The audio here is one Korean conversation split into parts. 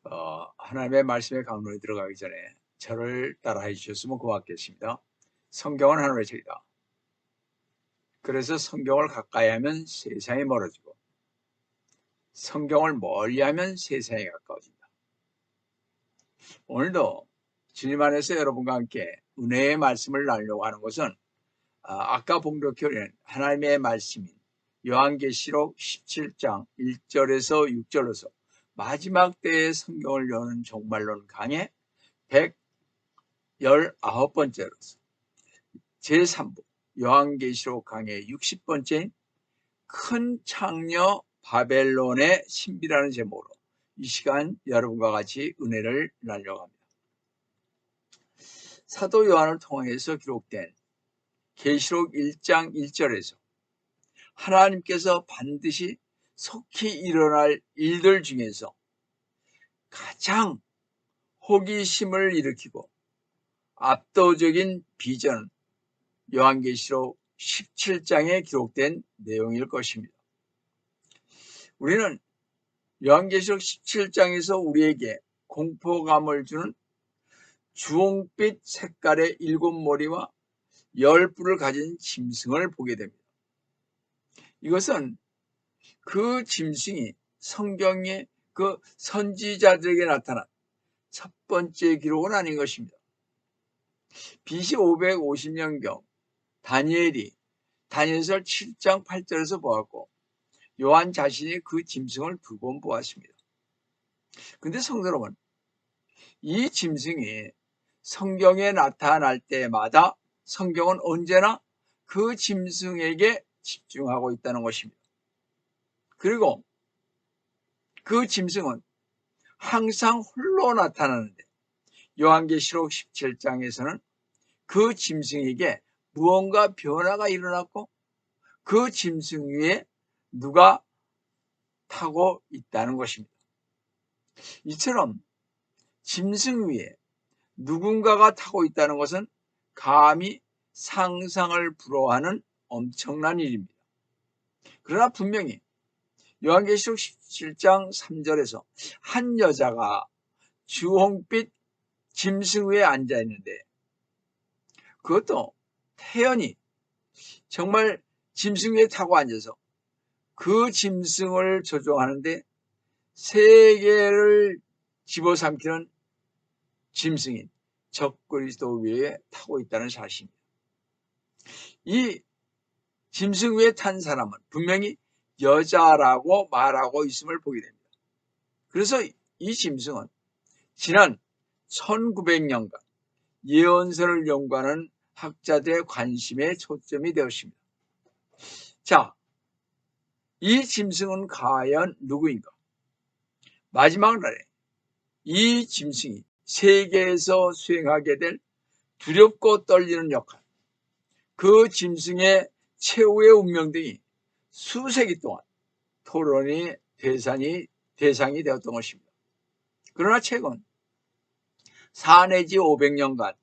하나님의 말씀의 강론에 들어가기 전에 저를 따라해 주셨으면 고맙겠습니다. 성경은 하나님의 책이다. 그래서 성경을 가까이 하면 세상이 멀어지고 성경을 멀리하면 세상에 가까워진다. 오늘도 주님 안에서 여러분과 함께 은혜의 말씀을 나누려고 하는 것은 아까 봉독해온 하나님의 말씀인 요한계시록 17장 1절에서 6절에서 마지막 때의 성경을 여는 종말론 강의 119번째로서 제3부 요한계시록 강의 60번째인 큰 창녀 바벨론의 신비라는 제목으로 이 시간 여러분과 같이 은혜를 나누려고 합니다. 사도 요한을 통해서 기록된 계시록 1장 1절에서 하나님께서 반드시 속히 일어날 일들 중에서 가장 호기심을 일으키고 압도적인 비전은 요한계시록 17장에 기록된 내용일 것입니다. 우리는 요한계시록 17장에서 우리에게 공포감을 주는 주홍빛 색깔의 7머리와 10뿔을 가진 짐승을 보게 됩니다. 이것은 그 짐승이 성경의 그 선지자들에게 나타난 첫 번째 기록은 아닌 것입니다. BC 550년경 다니엘이 다니엘서 7장 8절에서 보았고 요한 자신이 그 짐승을 2번 보았습니다. 근데 성도 여러분, 이 짐승이 성경에 나타날 때마다 성경은 언제나 그 짐승에게 집중하고 있다는 것입니다. 그리고 그 짐승은 항상 홀로 나타나는데 요한계시록 17장에서는 그 짐승에게 무언가 변화가 일어났고 그 짐승 위에 누가 타고 있다는 것입니다. 이처럼 짐승 위에 누군가가 타고 있다는 것은 감히 상상을 불허하는 엄청난 일입니다. 그러나 분명히 요한계시록 17장 3절에서 한 여자가 주홍빛 짐승 위에 앉아 있는데 그것도 태연히 정말 짐승 위에 타고 앉아서 그 짐승을 조종하는데 세계를 집어삼키는 짐승인 적그리스도 위에 타고 있다는 사실입니다. 이 짐승 위에 탄 사람은 분명히 여자라고 말하고 있음을 보게 됩니다. 그래서 이 짐승은 지난 1900년간 예언서를 연구하는 학자들의 관심의 초점이 되었습니다. 자, 이 짐승은 과연 누구인가? 마지막 날에 이 짐승이 세계에서 수행하게 될 두렵고 떨리는 역할, 그 짐승의 최후의 운명 등이 수세기 동안 토론이 대상이 되었던 것입니다. 그러나 최근 4 내지 500년간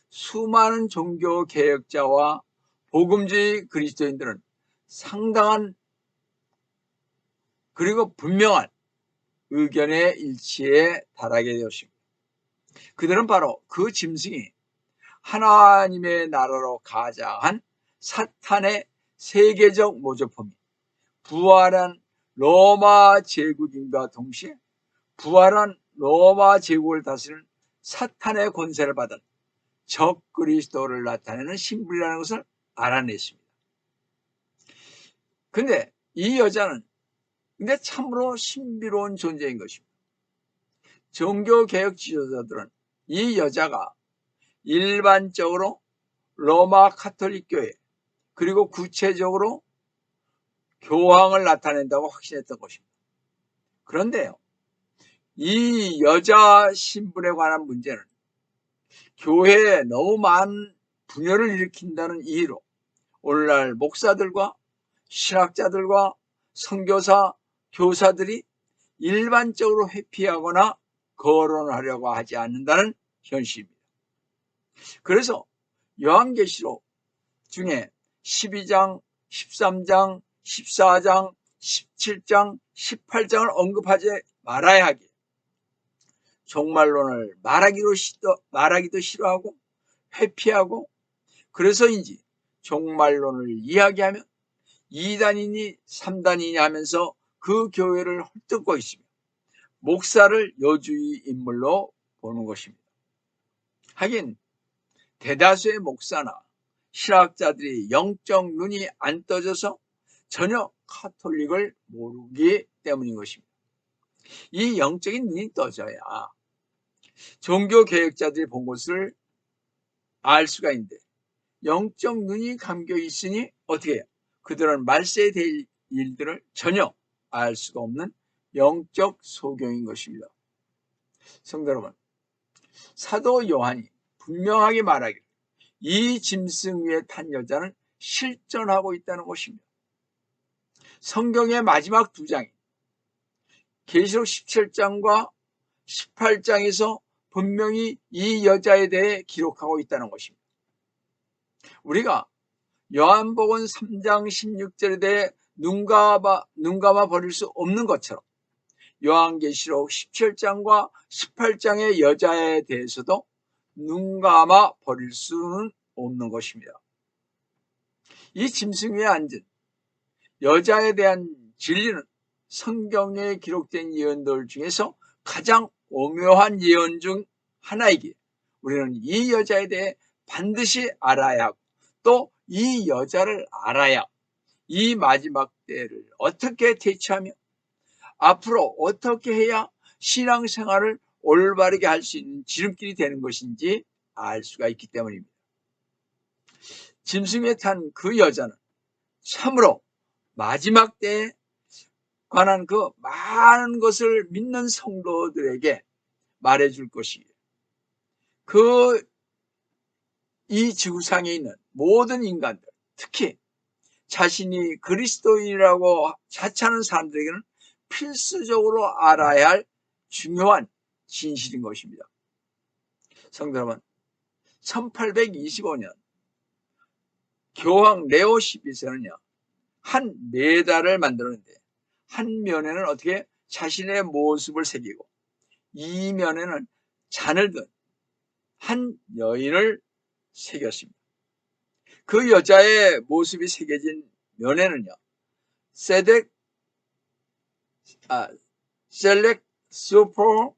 수많은 종교 개혁자와 복음주의 그리스도인들은 상당한 그리고 분명한 의견의 일치에 달하게 되었습니다. 그들은 바로 그 짐승이 하나님의 나라로 가장한 사탄의 세계적 모조품이 부활한 로마 제국인과 동시에 부활한 로마 제국을 다스리는 사탄의 권세를 받은 적그리스도를 나타내는 신분이라는 것을 알아냈습니다. 근데 이 여자는 참으로 신비로운 존재인 것입니다. 종교개혁 지도자들은 이 여자가 일반적으로 로마 카톨릭 교회 그리고 구체적으로 교황을 나타낸다고 확신했던 것입니다. 그런데요, 이 여자 신분에 관한 문제는 교회에 너무 많은 분열을 일으킨다는 이유로 오늘날 목사들과 신학자들과 선교사, 교사들이 일반적으로 회피하거나 거론하려고 하지 않는다는 현실입니다. 그래서 요한계시록 중에 12장, 13장, 14장, 17장, 18장을 언급하지 말아야 하기에 종말론을 말하기도 싫어하고 회피하고, 그래서인지 종말론을 이야기하면 2단이니 3단이니 하면서 그 교회를 헐뜯고 있으며 목사를 여주의 인물로 보는 것입니다. 하긴 대다수의 목사나 신학자들이 영적 눈이 안 떠져서 전혀 카톨릭을 모르기 때문인 것입니다. 이 영적인 눈이 떠져야 종교 개혁자들이 본 것을 알 수가 있는데, 영적 눈이 감겨 있으니 어떻게 해요? 그들은 말세에 될 일들을 전혀 알 수가 없는 영적 소경인 것입니다. 성도 여러분, 사도 요한이 분명하게 말하기를 이 짐승 위에 탄 여자는 실존하고 있다는 것입니다. 성경의 마지막 두 장이 계시록 17장과 18장에서 분명히 이 여자에 대해 기록하고 있다는 것입니다. 우리가 요한복음 3장 16절에 대해 눈 감아 버릴 수 없는 것처럼 요한계시록 17장과 18장의 여자에 대해서도 눈 감아 버릴 수는 없는 것입니다. 이 짐승 위에 앉은 여자에 대한 진리는 성경에 기록된 예언들 중에서 가장 오묘한 예언 중 하나이기에 우리는 이 여자에 대해 반드시 알아야 하고, 또 이 여자를 알아야 이 마지막 때를 어떻게 대처하며 앞으로 어떻게 해야 신앙생활을 올바르게 할 수 있는 지름길이 되는 것인지 알 수가 있기 때문입니다. 짐승에 탄 그 여자는 참으로 마지막 때에 관한 그 많은 것을 믿는 성도들에게 말해줄 것이에요. 이 지구상에 있는 모든 인간들, 특히 자신이 그리스도인이라고 자처하는 사람들에게는 필수적으로 알아야 할 중요한 진실인 것입니다. 성도 여러분, 1825년 교황 레오 12세는요, 한 메달을 만들었는데 한 면에는 어떻게 자신의 모습을 새기고 이 면에는 잔을 든 한 여인을 새겼습니다. 그 여자의 모습이 새겨진 면에는요, 셀렉 슈퍼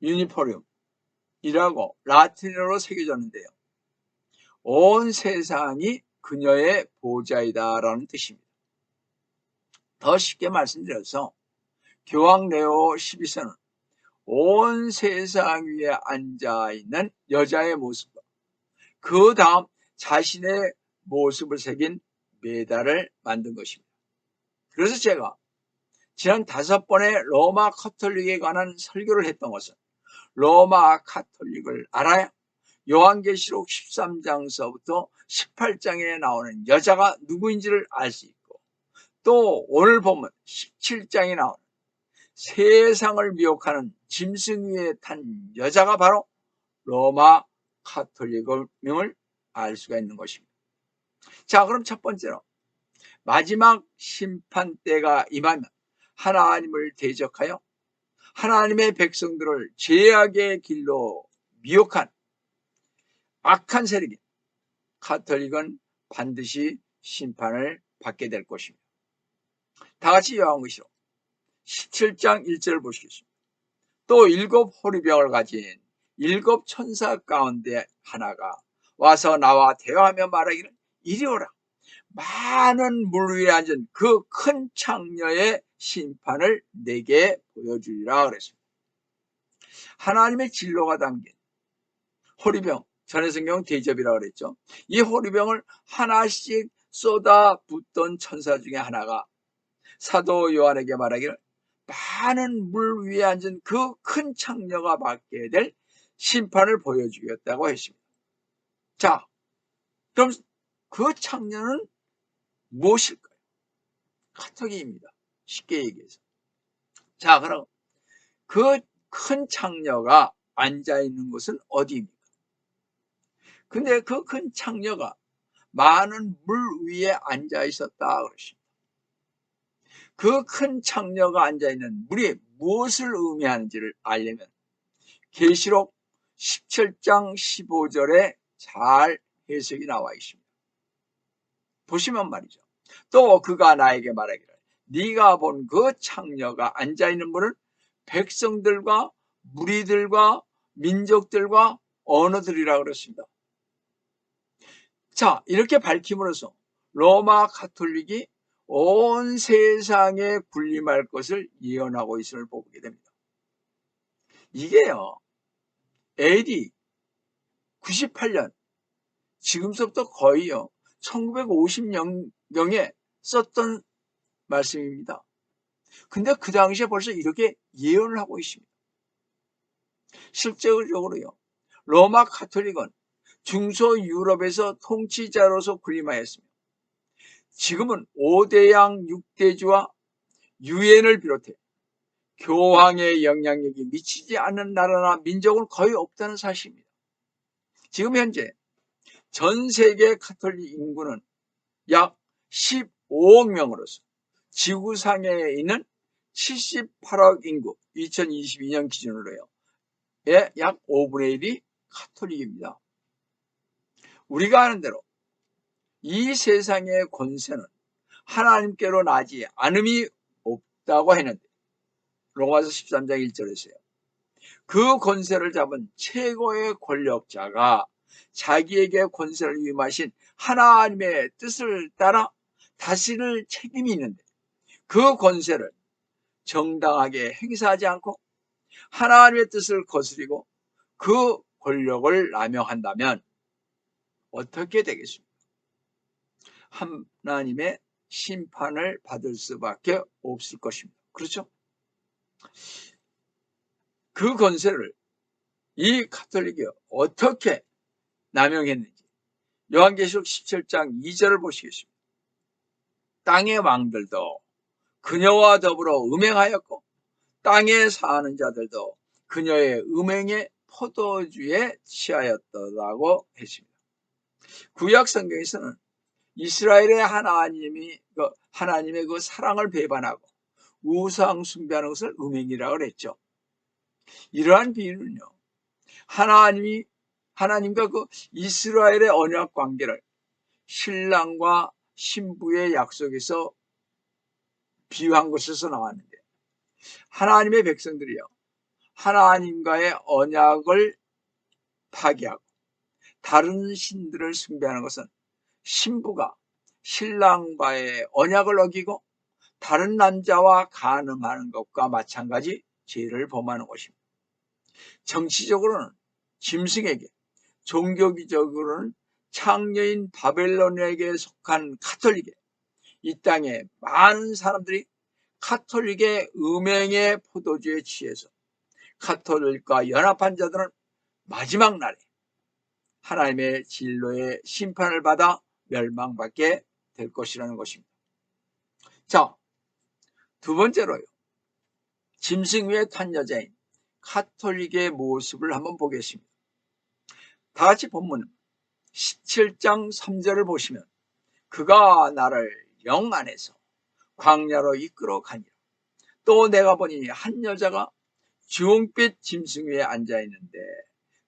유니포름이라고 라틴어로 새겨졌는데요, 온 세상이 그녀의 보좌이다라는 뜻입니다. 더 쉽게 말씀드려서 교황 레오 12세는 온 세상 위에 앉아있는 여자의 모습과 그 다음 자신의 모습을 새긴 메달을 만든 것입니다. 그래서 제가 지난 5번의 로마 카톨릭에 관한 설교를 했던 것은 로마 카톨릭을 알아야 요한계시록 13장서부터 18장에 나오는 여자가 누구인지를 알 수 있고, 또 오늘 보면 17장에 나오는 세상을 미혹하는 짐승 위에 탄 여자가 바로 로마 카톨릭임을 알 수가 있는 것입니다. 자, 그럼 첫 번째로 마지막 심판 때가 임하면 하나님을 대적하여 하나님의 백성들을 죄악의 길로 미혹한 악한 세력인 카톨릭은 반드시 심판을 받게 될 것입니다. 다 같이 요한계시록 17장 1절을 보시겠습니다. 또 7 호리병을 가진 7 천사 가운데 하나가 와서 나와 대화하며 말하기를 이리 오라. 많은 물 위에 앉은 그 큰 창녀의 심판을 내게 보여주리라 그랬습니다. 하나님의 진로가 담긴 호리병, 전에 성경 대접이라고 그랬죠. 이 호리병을 하나씩 쏟아붓던 천사 중에 하나가 사도 요한에게 말하기를 많은 물 위에 앉은 그 큰 창녀가 받게 될 심판을 보여주겠다고 했습니다. 자, 그럼 그 창녀는 무엇일까요? 카톨릭입니다. 쉽게 얘기해서. 자, 그럼 그 큰 창녀가 앉아있는 곳은 어디입니까? 근데 그 큰 창녀가 많은 물 위에 앉아 있었다 그러십니다. 그 큰 창녀가 앉아 있는 물이 무엇을 의미하는지를 알려면 계시록 17장 15절에 잘 해석이 나와 있습니다. 보시면 말이죠. 또 그가 나에게 말하기를 네가 본 그 창녀가 앉아있는 분은 백성들과 무리들과 민족들과 언어들이라 그랬습니다. 자, 이렇게 밝힘으로써 로마 가톨릭이 온 세상에 군림할 것을 예언하고 있음을 보게 됩니다. 이게요, AD 98년, 지금서부터 거의요, 1950년경에 썼던 말씀입니다. 근데 그 당시에 벌써 이렇게 예언을 하고 있습니다. 실제적으로요, 로마 가톨릭은 중소 유럽에서 통치자로서 군림하였습니다. 지금은 5대양 6대주와 유엔을 비롯해 교황의 영향력이 미치지 않는 나라나 민족은 거의 없다는 사실입니다. 지금 현재 전 세계 가톨릭 인구는 약 15억 명으로서 지구상에 있는 78억 인구, 2022년 기준으로요, 약 5분의 1이 가톨릭입니다. 우리가 아는 대로 이 세상의 권세는 하나님께로 나지 않음이 없다고 했는데, 로마서 13장 1절에서요. 그 권세를 잡은 최고의 권력자가 자기에게 권세를 위임하신 하나님의 뜻을 따라 다스릴 책임이 있는데, 그 권세를 정당하게 행사하지 않고 하나님의 뜻을 거스리고 그 권력을 남용한다면 어떻게 되겠습니까? 하나님의 심판을 받을 수밖에 없을 것입니다. 그렇죠? 그 권세를 이 가톨릭이 어떻게 남용했는지 요한계시록 17장 2절을 보시겠습니다. 땅의 왕들도 그녀와 더불어 음행하였고 땅에 사는 자들도 그녀의 음행의 포도주에 취하였다고 했습니다. 구약 성경에서는 이스라엘의 하나님의 그 사랑을 배반하고 우상 숭배하는 것을 음행이라고 그랬죠. 이러한 비유는요, 하나님과 그 이스라엘의 언약 관계를 신랑과 신부의 약속에서 비유한 것에서 나왔는데, 하나님의 백성들이요, 하나님과의 언약을 파기하고 다른 신들을 숭배하는 것은 신부가 신랑과의 언약을 어기고 다른 남자와 간음하는 것과 마찬가지 죄를 범하는 것입니다. 정치적으로는 짐승에게, 종교적으로는 창녀인 바벨론에게 속한 가톨릭에, 이 땅에 많은 사람들이 가톨릭의 음행의 포도주에 취해서 가톨릭과 연합한 자들은 마지막 날에 하나님의 진노의 심판을 받아 멸망받게 될 것이라는 것입니다. 자, 두 번째로요, 짐승 위에 탄 여자인 가톨릭의 모습을 한번 보겠습니다. 다 같이 본문 17장 3절을 보시면 그가 나를 영 안에서 광야로 이끌어 가니라. 또 내가 보니 한 여자가 주홍빛 짐승 위에 앉아 있는데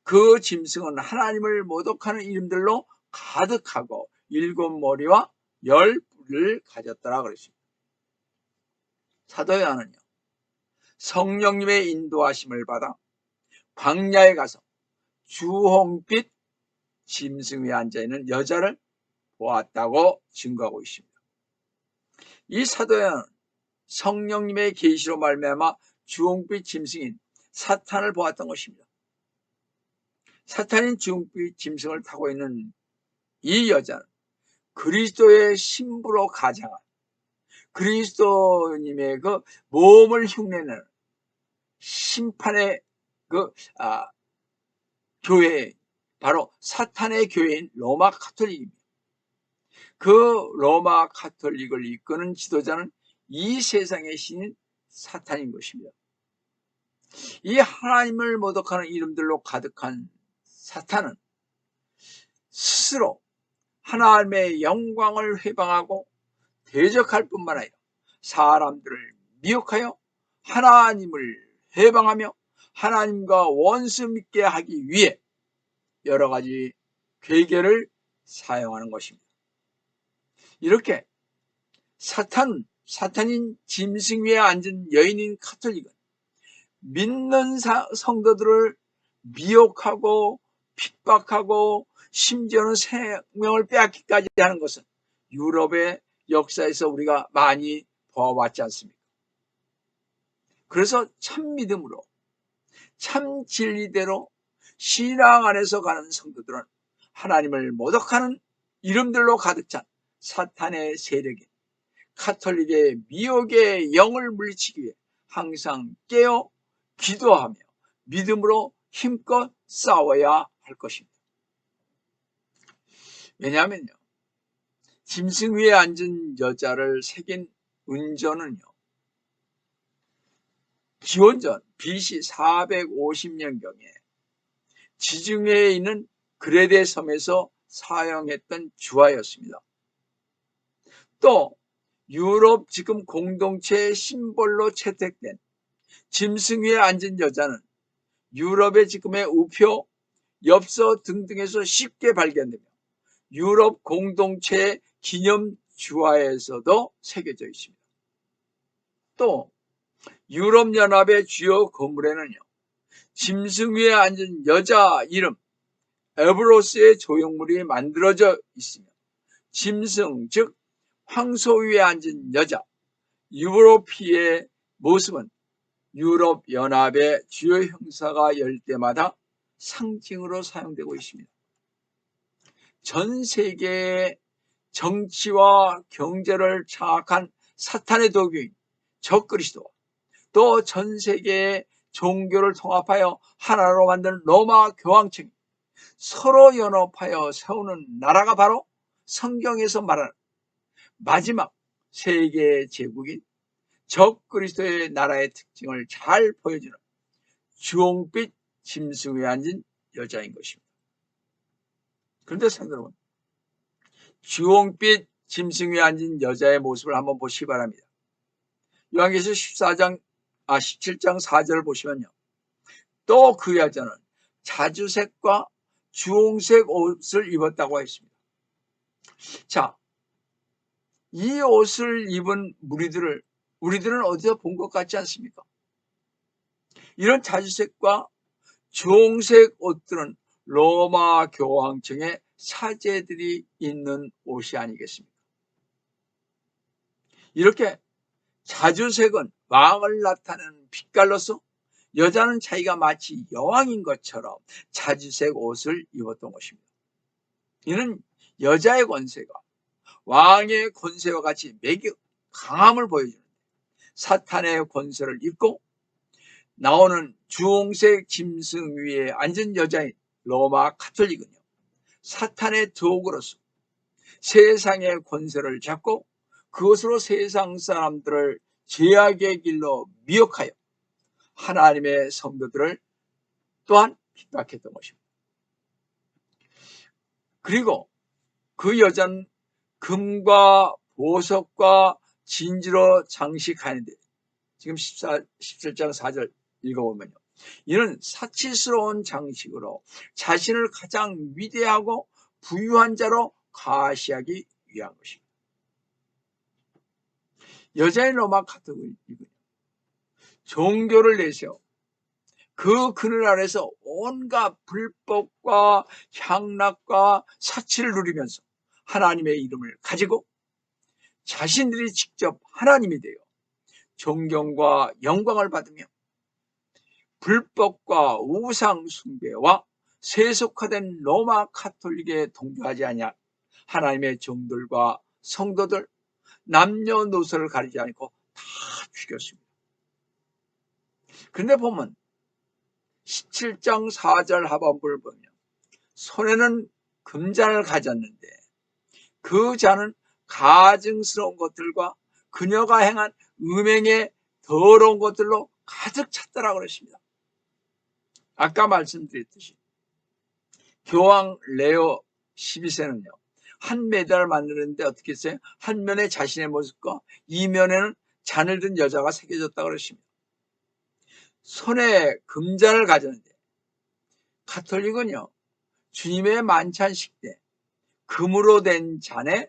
그 짐승은 하나님을 모독하는 이름들로 가득하고 7머리와 10뿔을 가졌더라 그랬습니다. 사도 요한은요, 성령님의 인도하심을 받아 광야에 가서 주홍빛 짐승 위에 앉아있는 여자를 보았다고 증거하고 있습니다. 이 사도 요한은 성령님의 계시로 말미암아 주홍빛 짐승인 사탄을 보았던 것입니다. 사탄인 주홍빛 짐승을 타고 있는 이 여자는 그리스도의 신부로 가장한 그리스도님의 그 몸을 흉내내는 심판의 교회, 바로 사탄의 교회인 로마 가톨릭입니다. 그 로마 가톨릭을 이끄는 지도자는 이 세상의 신인 사탄인 것입니다. 이 하나님을 모독하는 이름들로 가득한 사탄은 스스로 하나님의 영광을 회방하고 대적할 뿐만 아니라 사람들을 미혹하여 하나님을 해방하며 하나님과 원수 맺게 하기 위해 여러 가지 괴계를 사용하는 것입니다. 이렇게 사탄인 짐승 위에 앉은 여인인 가톨릭은 믿는 성도들을 미혹하고 핍박하고 심지어는 생명을 빼앗기까지 하는 것은 유럽의 역사에서 우리가 많이 보아왔지 않습니까? 그래서 참 믿음으로 참 진리대로 신앙 안에서 가는 성도들은 하나님을 모독하는 이름들로 가득 찬 사탄의 세력인 가톨릭의 미혹의 영을 물리치기 위해 항상 깨어 기도하며 믿음으로 힘껏 싸워야 할 것입니다. 왜냐하면요, 짐승 위에 앉은 여자를 새긴 은전은요, 기원전 BC 450년경에 지중해에 있는 그레데 섬에서 사용했던 주화였습니다. 또 유럽 지금 공동체의 심볼로 채택된 짐승 위에 앉은 여자는 유럽의 지금의 우표, 엽서 등등에서 쉽게 발견되며 유럽 공동체의 기념 주화에서도 새겨져 있습니다. 또 유럽연합의 주요 건물에는요, 짐승 위에 앉은 여자 이름 에브로스의 조형물이 만들어져 있으며 짐승 즉 황소 위에 앉은 여자 유로피의 모습은 유럽연합의 주요 행사가 열 때마다 상징으로 사용되고 있습니다. 전 세계의 정치와 경제를 장악한 사탄의 도구인 적그리스도, 또 전 세계의 종교를 통합하여 하나로 만든 로마 교황청이 서로 연합하여 세우는 나라가 바로 성경에서 말하는 마지막 세계 제국인 적그리스도의 나라의 특징을 잘 보여주는 주홍빛 짐승 위에 앉은 여자인 것입니다. 그런데 성도 여러분, 주홍빛 짐승 위에 앉은 여자의 모습을 한번 보시기 바랍니다. 요한계시록 17장 4절을 보시면요, 또 그 여자는 자주색과 주홍색 옷을 입었다고 했습니다. 자, 이 옷을 입은 우리들은 어디서 본 것 같지 않습니까? 이런 자주색과 주홍색 옷들은 로마 교황청의 사제들이 입는 옷이 아니겠습니까? 이렇게 자주색은 왕을 나타내는 빛깔로서 여자는 자기가 마치 여왕인 것처럼 자주색 옷을 입었던 것입니다. 이는 여자의 권세가 왕의 권세와 같이 매우 강함을 보여주는 사탄의 권세를 입고 나오는 주홍색 짐승 위에 앉은 여자인 로마 가톨릭은요, 사탄의 도구로서 세상의 권세를 잡고 그것으로 세상 사람들을 죄악의 길로 미혹하여 하나님의 성도들을 또한 핍박했던 것입니다. 그리고 그 여자는 금과 보석과 진주로 장식하는데, 지금 17장 4절 읽어보면요, 이는 사치스러운 장식으로 자신을 가장 위대하고 부유한 자로 가시하기 위한 것입니다. 여자의 로마 가톨릭은 종교를 내세워 그 그늘 아래서 온갖 불법과 향락과 사치를 누리면서 하나님의 이름을 가지고 자신들이 직접 하나님이 되어 존경과 영광을 받으며 불법과 우상 숭배와 세속화된 로마 가톨릭에 동조하지 아니한 하나님의 종들과 성도들, 남녀노소를 가리지 않고 다 죽였습니다. 그런데 보면 17장 4절 하반부를 보면 손에는 금잔을 가졌는데 그 잔은 가증스러운 것들과 그녀가 행한 음행의 더러운 것들로 가득 찼더라고 그랬습니다. 아까 말씀드렸듯이 교황 레오 12세는요, 한 메달을 만드는데 어떻게 했어요? 한 면에 자신의 모습과 이면에는 잔을 든 여자가 새겨졌다고 그랬습니다. 손에 금잔을 가졌는데, 가톨릭은요 주님의 만찬식 때 금으로 된 잔에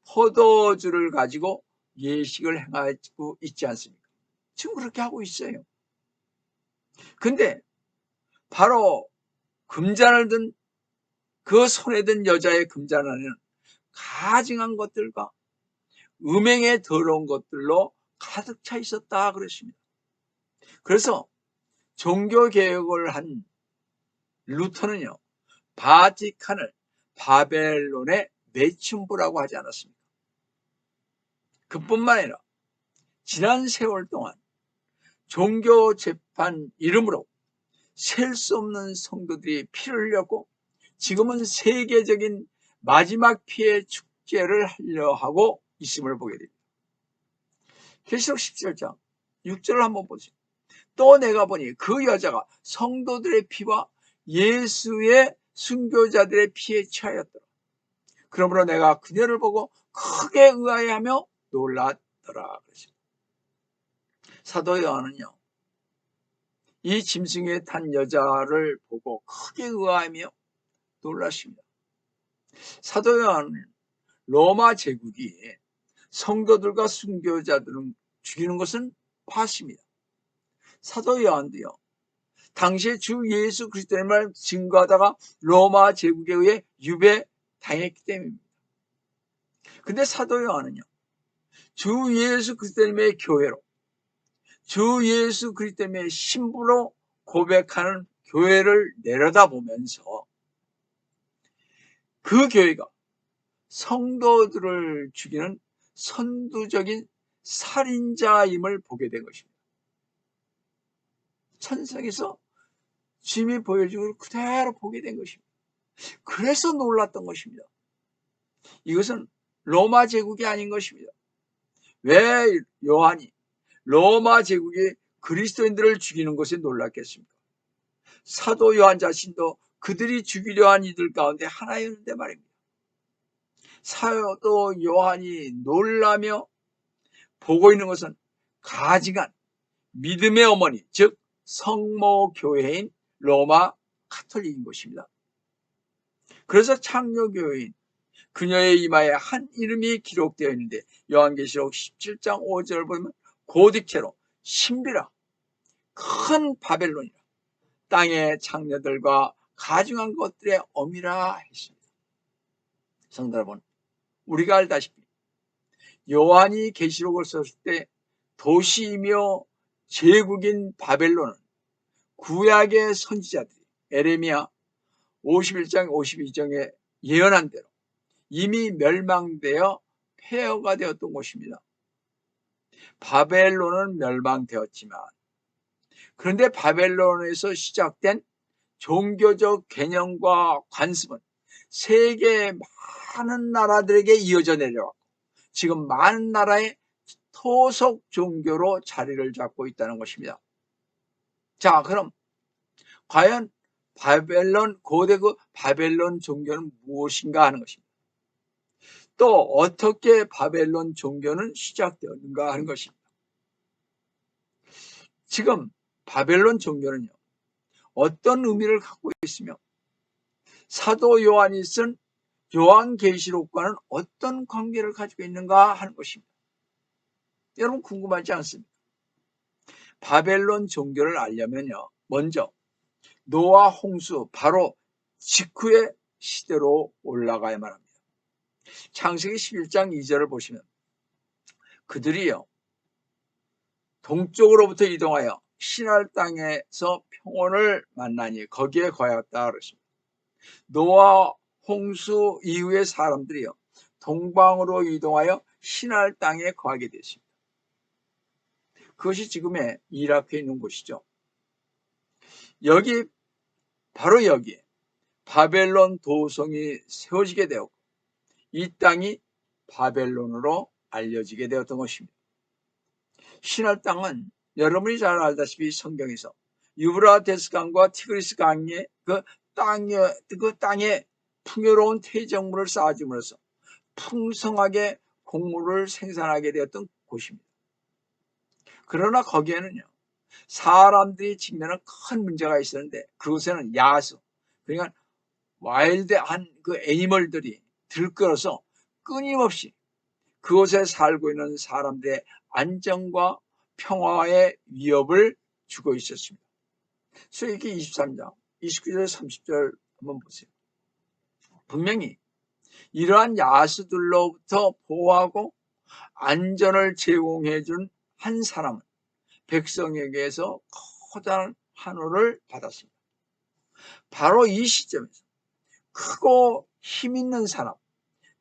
포도주를 가지고 예식을 행하고 있지 않습니까? 지금 그렇게 하고 있어요. 근데 바로 금잔을 든 그 손에 든 여자의 금잔 안에는 가증한 것들과 음행에 더러운 것들로 가득 차 있었다 그랬습니다. 그래서 종교개혁을 한 루터는요 바티칸을 바벨론의 매춘부라고 하지 않았습니까? 그뿐만 아니라 지난 세월 동안 종교재판 이름으로 셀 수 없는 성도들이 피를 흘렸고, 지금은 세계적인 마지막 피해 축제를 하려 하고 있음을 보게 됩니다. 계시록 17장 6절을 한번 보세요. 또 내가 보니 그 여자가 성도들의 피와 예수의 순교자들의 피에 취하였더라. 그러므로 내가 그녀를 보고 크게 의아해하며 놀랐더라. 사도 요한은요 이 짐승에 탄 여자를 보고 크게 의아하며 놀랐습니다. 사도 요한은 로마 제국이 성도들과 순교자들을 죽이는 것은 봤습니다. 사도 요한도요 당시에 주 예수 그리스도의 말 증거하다가 로마 제국에 의해 유배당했기 때문입니다. 근데 사도 요한은요 주 예수 그리스도의 교회로, 주 예수 그리스도의 신부로 고백하는 교회를 내려다보면서 그 교회가 성도들을 죽이는 선두적인 살인자임을 보게 된 것입니다. 천성에서 주님이 보여준 걸 그대로 보게 된 것입니다. 그래서 놀랐던 것입니다. 이것은 로마 제국이 아닌 것입니다. 왜 요한이 로마 제국이 그리스도인들을 죽이는 것에 놀랐겠습니까? 사도 요한 자신도 그들이 죽이려 한 이들 가운데 하나였는데 말입니다. 사도 요한이 놀라며 보고 있는 것은 가증한 믿음의 어머니, 즉 성모교회인 로마 가톨릭인 것입니다. 그래서 창녀교회인 그녀의 이마에 한 이름이 기록되어 있는데 요한계시록 17장 5절 보면 고딕체로 신비라 큰 바벨론이라 땅의 창녀들과 가증한 것들의 어미라 했습니다. 성도 여러분, 우리가 알다시피 요한이 계시록을 썼을 때 도시이며 제국인 바벨론은 구약의 선지자들이 에레미야 51장 52장에 예언한 대로 이미 멸망되어 폐허가 되었던 곳입니다. 바벨론은 멸망되었지만, 그런데 바벨론에서 시작된 종교적 개념과 관습은 세계 많은 나라들에게 이어져 내려왔고 지금 많은 나라의 토속 종교로 자리를 잡고 있다는 것입니다. 자, 그럼 과연 고대 그 바벨론 종교는 무엇인가 하는 것입니다. 또 어떻게 바벨론 종교는 시작되었는가 하는 것입니다. 지금 바벨론 종교는요 어떤 의미를 갖고 있으며 사도 요한이 쓴 요한계시록과는 어떤 관계를 가지고 있는가 하는 것입니다. 여러분 궁금하지 않습니까? 바벨론 종교를 알려면요 먼저 노아 홍수 바로 직후의 시대로 올라가야만 합니다. 창세기 11장 2절을 보시면 그들이요 동쪽으로부터 이동하여 시날 땅에서 평온을 만나니 거기에 거하였다 그러십니다. 노아 홍수 이후의 사람들이요 동방으로 이동하여 시날 땅에 거하게 됐습니다. 그것이 지금의 이라크에 있는 곳이죠. 여기 바로 여기에 바벨론 도성이 세워지게 되었고 이 땅이 바벨론으로 알려지게 되었던 것입니다. 시날 땅은 여러분이 잘 알다시피 성경에서 유브라테스 강과 티그리스 강의 그 땅에 풍요로운 퇴적물을 쌓아줌으로써 풍성하게 곡물을 생산하게 되었던 곳입니다. 그러나 거기에는요 사람들이 직면한 큰 문제가 있었는데 그곳에는 야수, 그러니까 와일드한 그 애니멀들이 들끓어서 끊임없이 그곳에 살고 있는 사람들의 안정과 평화의 위협을 주고 있었습니다. 수익기 23장 29절 30절 한번 보세요. 분명히 이러한 야수들로부터 보호하고 안전을 제공해 준 한 사람은 백성에게서 커다란 환호를 받았습니다. 바로 이 시점에서 크고 힘있는 사람,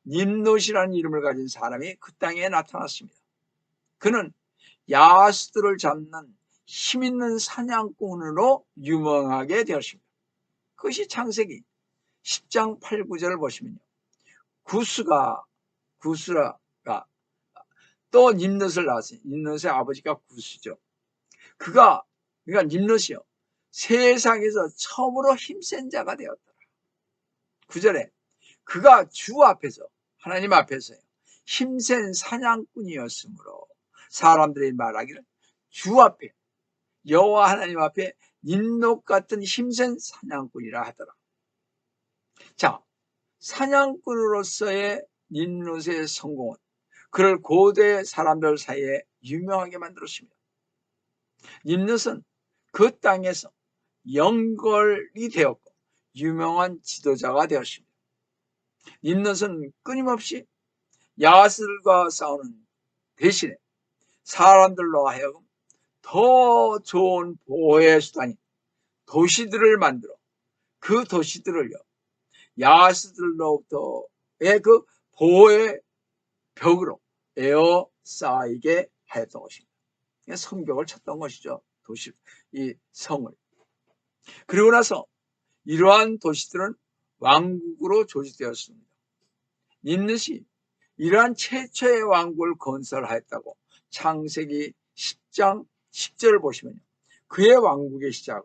님롯이라는 이름을 가진 사람이 그 땅에 나타났습니다. 그는 야수들을 잡는 힘있는 사냥꾼으로 유명하게 되었습니다. 그것이 창세기 10장 8, 9절을 보시면요. 구스라가 또 님롯을 낳았어요. 님롯의 아버지가 구스죠. 그러니까 님롯이요. 세상에서 처음으로 힘센 자가 되었더라. 9절에 그가 주 앞에서, 하나님 앞에서요. 힘센 사냥꾼이었으므로 사람들이 말하기를 주 앞에, 여호와 하나님 앞에 님롯 같은 힘센 사냥꾼이라 하더라. 자, 사냥꾼으로서의 님롯의 성공은 그를 고대 사람들 사이에 유명하게 만들었습니다. 님롯은 그 땅에서 영걸이 되었고 유명한 지도자가 되었습니다. 님롯은 끊임없이 야수들과 싸우는 대신에 사람들로 하여금 더 좋은 보호의 수단인 도시들을 만들어 그 도시들을요 야수들로부터의 그 보호의 벽으로 에워싸이게 하였던 것입니다. 성벽을 쳤던 것이죠. 도시, 이 성을. 그리고 나서 이러한 도시들은 왕국으로 조직되었습니다. 님롯이 이러한 최초의 왕국을 건설하였다고 창세기 10장 10절을 보시면요. 그의 왕국의 시작은,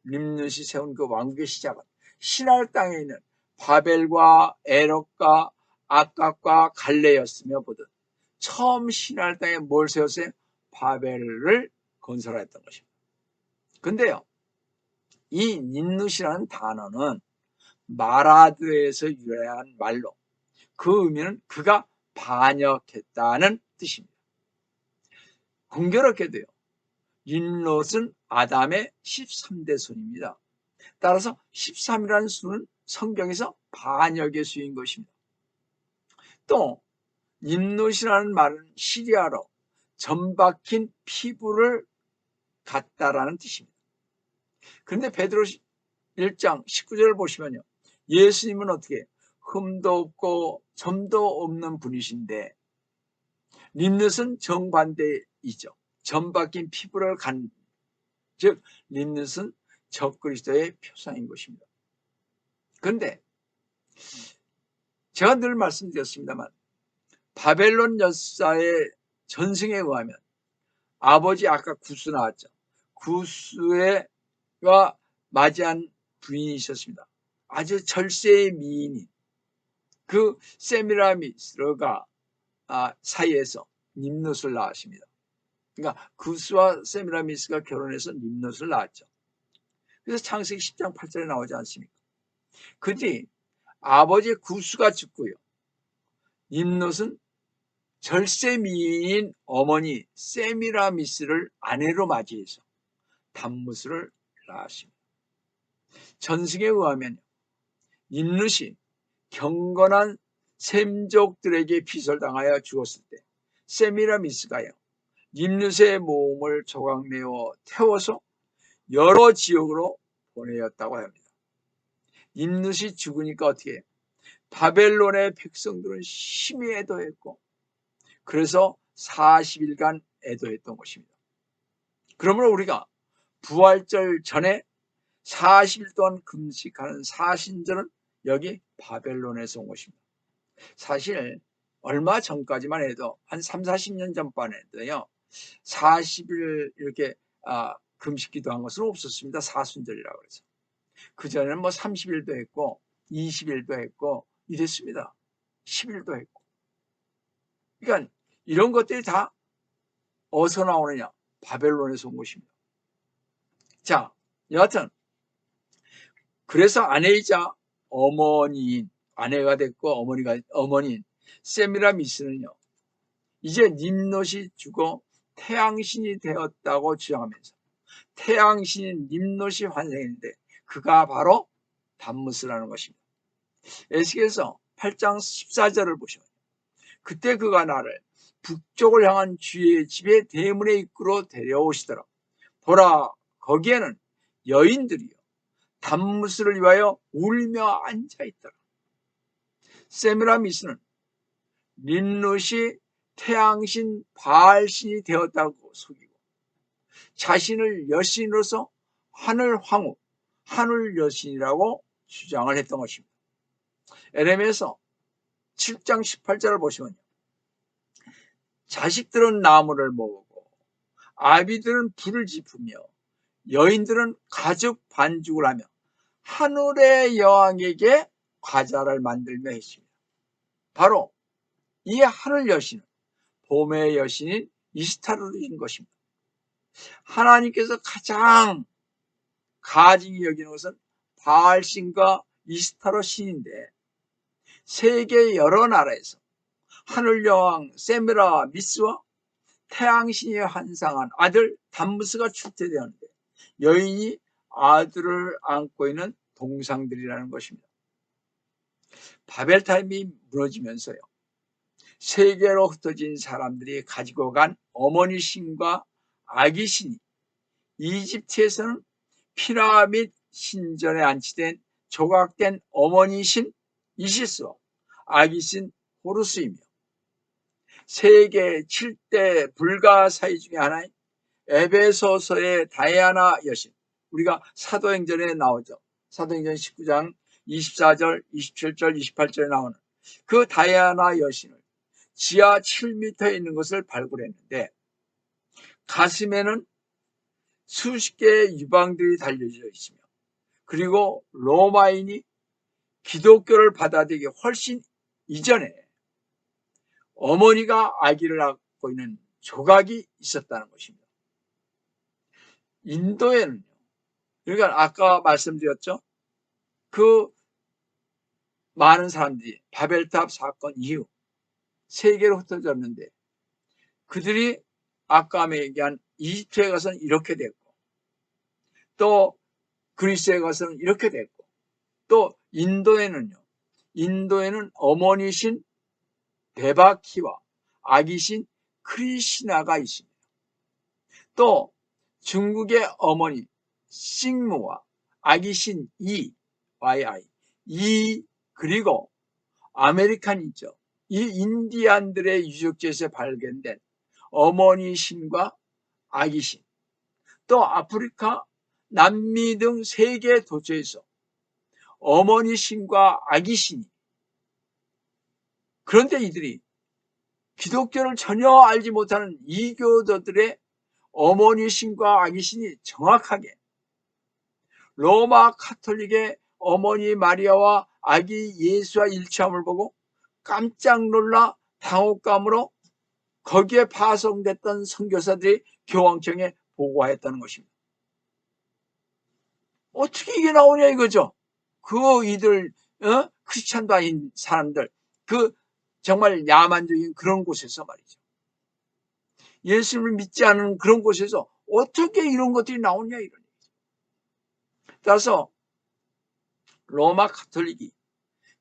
님롯이 세운 그 왕국의 시작은 신할 땅에 있는 바벨과 에럭과 아깝과 갈레였으며 보듯 처음 신할 땅에 뭘 세웠어요? 바벨을 건설하였던 것입니다. 근데요, 이 님롯이라는 단어는 마라드에서 유래한 말로 그 의미는 그가 반역했다는 뜻입니다. 공교롭게도요, 님롯은 아담의 13대 손입니다. 따라서 13이라는 수는 성경에서 반역의 수인 것입니다. 또 님롯이라는 말은 시리아로 점 박힌 피부를 갖다라는 뜻입니다. 그런데 베드로 1장 19절을 보시면요. 예수님은 어떻게 흠도 없고 점도 없는 분이신데 님롯은 정반대이죠. 점 박힌 피부를 간, 즉 님롯은 적그리스도의 표상인 것입니다. 그런데 제가 늘 말씀드렸습니다만 바벨론 역사의 전승에 의하면 아버지 아까 구스 나왔죠. 구스가 맞이한 부인이 있었습니다. 아주 절세의 미인인 그 세미라미스가 사이에서 님롯을 낳으십니다. 그러니까 구스와 세미라미스가 결혼해서 님롯을 낳았죠. 그래서 창세기 10장 8절에 나오지 않습니까? 그 뒤 아버지 구스가 죽고요. 님롯은 절세 미인인 어머니 세미라미스를 아내로 맞이해서 담무스를 낳았습니다. 전승에 의하면 님롯이 경건한 셈족들에게 비설당하여 죽었을 때 세미라미스가요 님롯의 몸을 조각내어 태워서 여러 지역으로 보내었다고 합니다. 님롯이 죽으니까 어떻게 해요? 바벨론의 백성들은 심히 애도했고 그래서 40일간 애도했던 것입니다. 그러므로 우리가 부활절 전에 40일 동안 금식하는 사신절은 여기 바벨론에서 온 것입니다. 사실 얼마 전까지만 해도 한 3, 40년 전만 해도요 40일 이렇게 금식 기도한 것은 없었습니다. 사순절이라고 해서. 그전에는 뭐 30일도 했고 20일도 했고 이랬습니다. 10일도 했고. 그러니까 이런 것들이 다 어디서 나오느냐? 바벨론에서 온 것입니다. 자, 여하튼 그래서 아내이자 어머니인, 아내가 됐고 어머니인 세미라미스는요, 이제 nim롯이 죽어 태양신이 되었다고 주장하면서 태양신인 nim롯이 환생했는데 그가 바로 담무스라는 것입니다. 에스겔서 8장 14절을 보시면 그때 그가 나를 북쪽을 향한 주의 집의 대문의 입구로 데려오시더라. 보라, 거기에는 여인들이요 담무스를 위하여 울며 앉아있더라. 세미라미스는 nim롯이 태양신 바알신이 되었다고 속이고 자신을 여신으로서 하늘 황후, 하늘 여신이라고 주장을 했던 것입니다. 에레미야서 7장 18절을 보시면요, 자식들은 나무를 먹고 아비들은 불을 지프며 여인들은 가죽 반죽을 하며 하늘의 여왕에게 과자를 만들며 했습니다. 바로 이 하늘 여신은 봄의 여신인 이스타르인 것입니다. 하나님께서 가장 가증히 여기는 것은 바알신과 이스타르 신인데 세계 여러 나라에서 하늘 여왕 세미라미스와 태양신이 환상한 아들 담무스가 출제되었는데 여인이 아들을 안고 있는 동상들이라는 것입니다. 바벨탑이 무너지면서요, 세계로 흩어진 사람들이 가지고 간 어머니 신과 아기 신이 이집트에서는 피라밋 신전에 안치된 조각된 어머니 신 이시스와 아기 신 호루스이며 세계 7대 불가사의 중에 하나인 에베소서의 다이아나 여신, 우리가 사도행전에 나오죠. 사도행전 19장 24절, 27절, 28절에 나오는 그 다이아나 여신을 지하 7m에 있는 것을 발굴했는데 가슴에는 수십 개의 유방들이 달려져 있으며 그리고 로마인이 기독교를 받아들이기 훨씬 이전에 어머니가 아기를 안고 있는 조각이 있었다는 것입니다. 인도에는요, 그러니까 아까 말씀드렸죠, 그 많은 사람들이 바벨탑 사건 이후 세계로 흩어졌는데 그들이 아까 얘기한 이집트에 가서는 이렇게 됐고 또 그리스에 가서는 이렇게 됐고 또 인도에는 어머니신 데바키와 아기신 크리시나가 있습니다. 또 중국의 어머니 싱무와 아기신 이 그리고 아메리칸 있죠. 이 인디안들의 유적지에서 발견된 어머니 신과 아기 신, 또 아프리카, 남미 등 세계 도처에서 어머니 신과 아기 신이, 그런데 이들이 기독교를 전혀 알지 못하는 이교도들의 어머니 신과 아기 신이 정확하게 로마 카톨릭의 어머니 마리아와 아기 예수와 일치함을 보고 깜짝 놀라 당혹감으로 거기에 파송됐던 선교사들이 교황청에 보고하였다는 것입니다. 어떻게 이게 나오냐 이거죠. 이들 크리스찬도 아닌 사람들, 정말 야만적인 그런 곳에서 말이죠. 예수를 믿지 않는 그런 곳에서 어떻게 이런 것들이 나오냐 이런 얘기죠. 따라서 로마 카톨릭이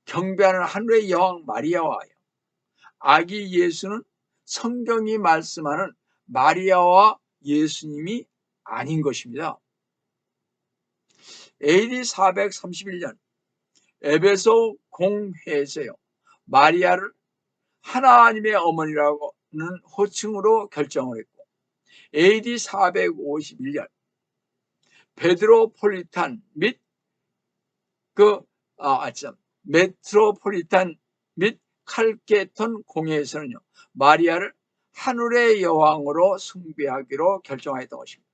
경배하는 하늘의 여왕 마리아와 아기 예수는 성경이 말씀하는 마리아와 예수님이 아닌 것입니다. AD 431년 에베소 공회에서요, 마리아를 하나님의 어머니라고는 호칭으로 결정을 했고 AD 451년 베드로폴리탄 및 메트로폴리탄 및 칼케톤 공회에서는요, 마리아를 하늘의 여왕으로 숭배하기로 결정하였던 것입니다.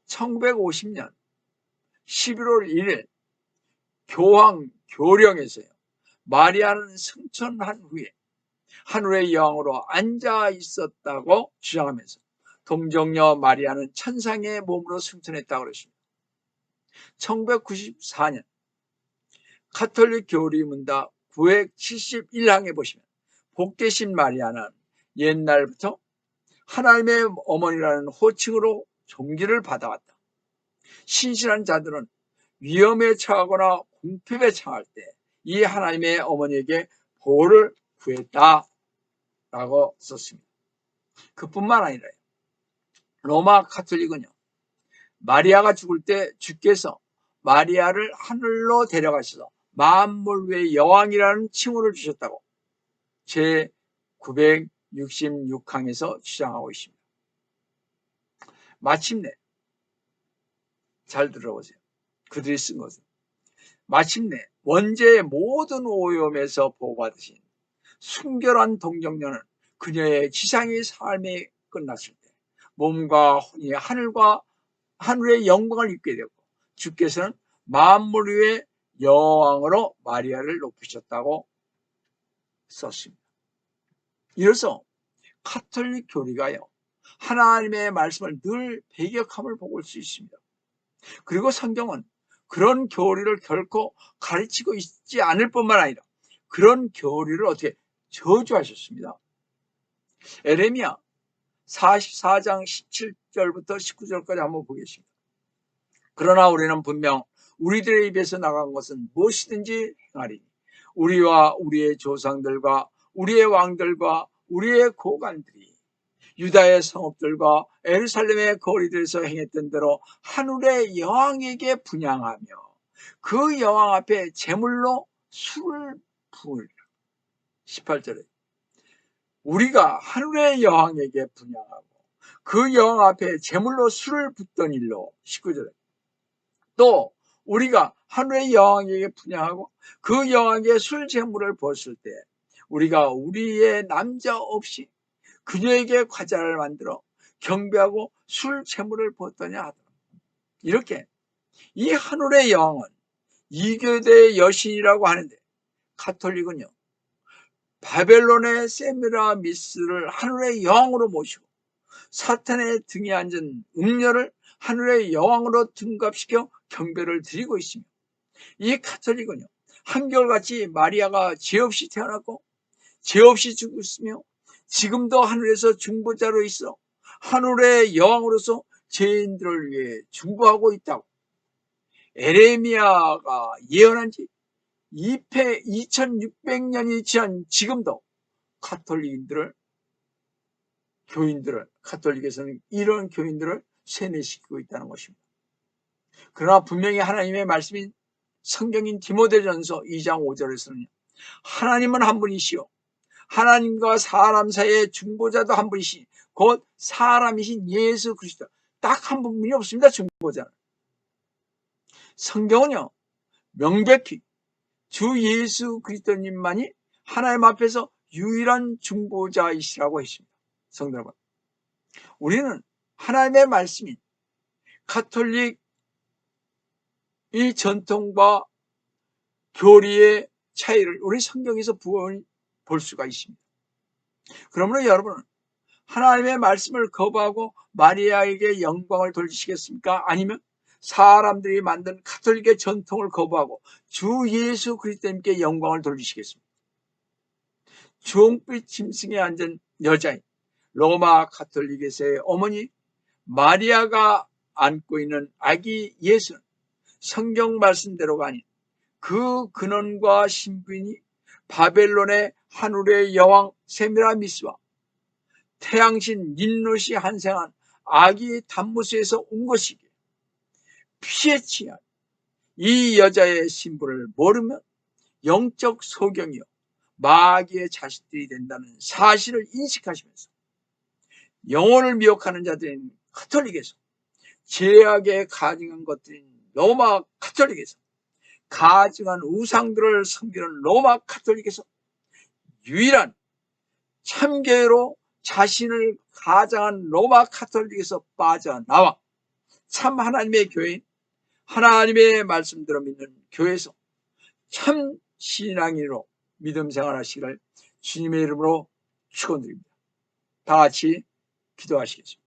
1950년 11월 1일 교황 교령에서요, 마리아는 승천한 후에 하늘의 여왕으로 앉아 있었다고 주장하면서 동정녀 마리아는 천상의 몸으로 승천했다고 그랬습니다. 1994년 가톨릭 교리문답 971항에 보시면 복되신 마리아는 옛날부터 하나님의 어머니라는 호칭으로 존귀를 받아왔다. 신실한 자들은 위험에 처하거나 궁핍에 처할 때 이 하나님의 어머니에게 보호를 구했다라고 썼습니다. 그뿐만 아니라 로마 가톨릭은요, 마리아가 죽을 때 주께서 마리아를 하늘로 데려가셔서 만물 위의 여왕이라는 칭호를 주셨다고 제 966항에서 주장하고 있습니다. 마침내 잘 들어보세요. 그들이 쓴 것은 마침내 원죄의 모든 오염에서 보호받으신 순결한 동정녀는 그녀의 지상의 삶이 끝났을 때 몸과 혼이 하늘의 영광을 입게 되고 주께서는 만물 위의 여왕으로 마리아를 높이셨다고 썼습니다. 이로써 가톨릭 교리가요, 하나님의 말씀을 늘 배격함을 볼 수 있습니다. 그리고 성경은 그런 교리를 결코 가르치고 있지 않을 뿐만 아니라 그런 교리를 어떻게 저주하셨습니다. 에레미야 44장 17절부터 19절까지 한번 보겠습니다. 그러나 우리는 분명 우리들의 입에서 나간 것은 무엇이든지 행하리니 우리와 우리의 조상들과 우리의 왕들과 우리의 고관들이 유다의 성읍들과 예루살렘의 거리들에서 행했던 대로 하늘의 여왕에게 분향하며 그 여왕 앞에 제물로 술을 부으리라. 18절에 우리가 하늘의 여왕에게 분향하고 그 여왕 앞에 제물로 술을 붓던 일로 19절에 또 우리가 하늘의 여왕에게 분향하고 그 여왕에게 술 제물을 부었을 때 우리가 우리의 남자 없이 그녀에게 과자를 만들어 경배하고 술 제물을 부었더냐 하더라. 이렇게 이 하늘의 여왕은 이교대의 여신이라고 하는데 가톨릭은요, 바벨론의 세미라미스를 하늘의 여왕으로 모시고 사탄의 등에 앉은 음녀를 하늘의 여왕으로 등갑시켜 경배를 드리고 있으며 이 가톨릭은요, 한결같이 마리아가 죄 없이 태어났고 죄 없이 죽었으며 지금도 하늘에서 중보자로 있어 하늘의 여왕으로서 죄인들을 위해 중보하고 있다고 에레미야가 예언한 지 2600년이 지난 지금도 가톨릭에서는 이런 교인들을 세뇌시키고 있다는 것입니다. 그러나 분명히 하나님의 말씀인 성경인 디모데전서 2장 5절에서는 하나님은 한 분이시요 하나님과 사람 사이의 중보자도 한 분이시니 곧 사람이신 예수 그리스도, 딱 한 분이 없습니다. 중보자는. 성경은요, 명백히 주 예수 그리스도님만이 하나님 앞에서 유일한 중보자이시라고 했습니다. 성도 여러분, 우리는 하나님의 말씀인 가톨릭 이 전통과 교리의 차이를 우리 성경에서 볼 수가 있습니다. 그러므로 여러분은 하나님의 말씀을 거부하고 마리아에게 영광을 돌리시겠습니까? 아니면 사람들이 만든 가톨릭의 전통을 거부하고 주 예수 그리스도님께 영광을 돌리시겠습니까? 주홍빛 짐승에 앉은 여자인 로마 가톨릭에서의 어머니 마리아가 안고 있는 아기 예수는 성경 말씀대로가 아닌 그 근원과 신부인이 바벨론의 하늘의 여왕 세미라미스와 태양신 닌롯이 한생한 아기 단무스에서 온 것이기에 피에 취한 이 여자의 신부를 모르면 영적 소경이요 마귀의 자식들이 된다는 사실을 인식하시면서 영혼을 미혹하는 자들인 가톨릭에서 죄악에 가증한 것들인 로마 가톨릭에서 가증한 우상들을 섬기는 로마 가톨릭에서 유일한 참교회로 자신을 가장한 로마 가톨릭에서 빠져나와 참 하나님의 교회인 하나님의 말씀대로 믿는 교회에서 참 신앙인으로 믿음 생활하시기를 주님의 이름으로 축원드립니다. 다 같이 기도하시겠습니다.